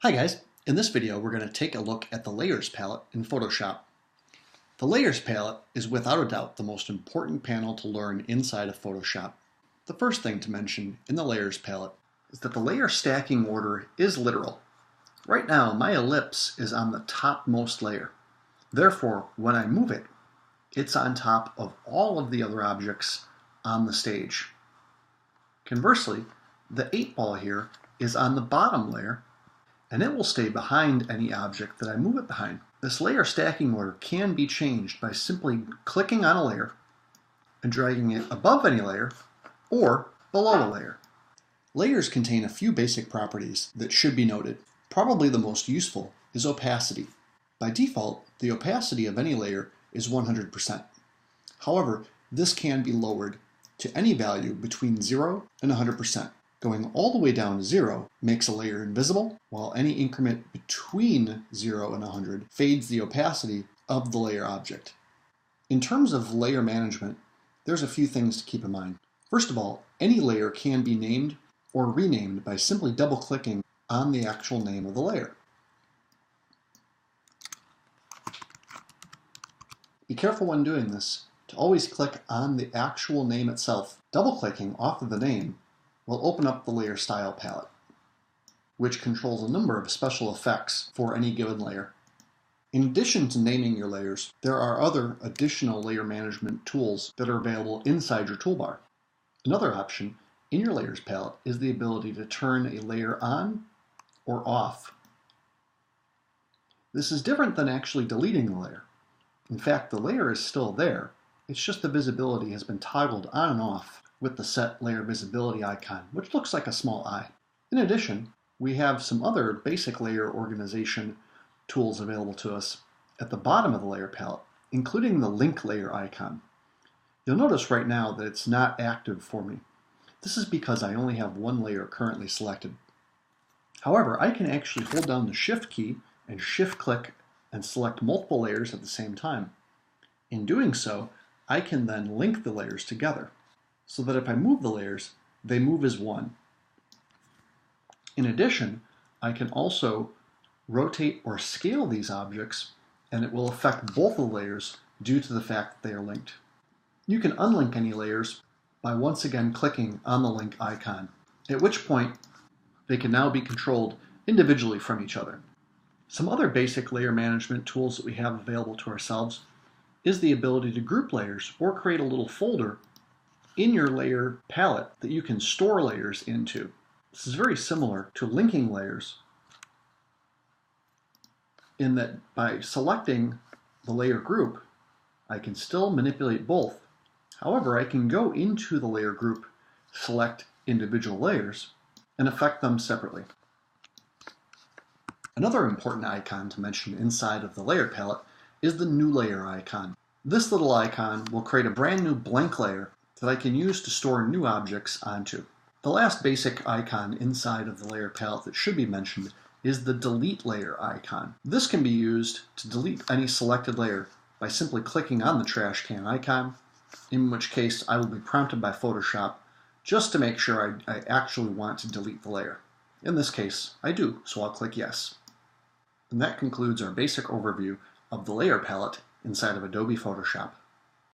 Hi guys, in this video we're going to take a look at the Layers palette in Photoshop. The Layers palette is without a doubt the most important panel to learn inside of Photoshop. The first thing to mention in the Layers palette is that the layer stacking order is literal. Right now my ellipse is on the topmost layer. Therefore, when I move it, it's on top of all of the other objects on the stage. Conversely, the 8 ball here is on the bottom layer, and it will stay behind any object that I move it behind. This layer stacking order can be changed by simply clicking on a layer and dragging it above any layer or below a layer. Layers contain a few basic properties that should be noted. Probably the most useful is opacity. By default, the opacity of any layer is 100%. However, this can be lowered to any value between 0 and 100%. Going all the way down to 0 makes a layer invisible, while any increment between 0 and 100 fades the opacity of the layer object. In terms of layer management, there's a few things to keep in mind. First of all, any layer can be named or renamed by simply double-clicking on the actual name of the layer. Be careful when doing this to always click on the actual name itself. Double-clicking off of the name will open up the Layer Style palette, which controls a number of special effects for any given layer. In addition to naming your layers, there are other additional layer management tools that are available inside your toolbar. Another option in your Layers palette is the ability to turn a layer on or off. This is different than actually deleting the layer. In fact, the layer is still there, it's just the visibility has been toggled on and off with the Set Layer Visibility icon, which looks like a small eye. In addition, we have some other basic layer organization tools available to us at the bottom of the layer palette, including the link layer icon. You'll notice right now that it's not active for me. This is because I only have one layer currently selected. However, I can actually hold down the Shift key and shift-click and select multiple layers at the same time. In doing so, I can then link the layers together, so that if I move the layers, they move as one. In addition, I can also rotate or scale these objects, and it will affect both the layers due to the fact that they are linked. You can unlink any layers by once again clicking on the link icon, at which point they can now be controlled individually from each other. Some other basic layer management tools that we have available to ourselves is the ability to group layers or create a little folder in your layer palette that you can store layers into. This is very similar to linking layers in that by selecting the layer group, I can still manipulate both. However, I can go into the layer group, select individual layers, and affect them separately. Another important icon to mention inside of the layer palette is the new layer icon. This little icon will create a brand new blank layer that I can use to store new objects onto. The last basic icon inside of the layer palette that should be mentioned is the delete layer icon. This can be used to delete any selected layer by simply clicking on the trash can icon, in which case I will be prompted by Photoshop just to make sure I actually want to delete the layer. In this case, I do, so I'll click yes. And that concludes our basic overview of the layer palette inside of Adobe Photoshop.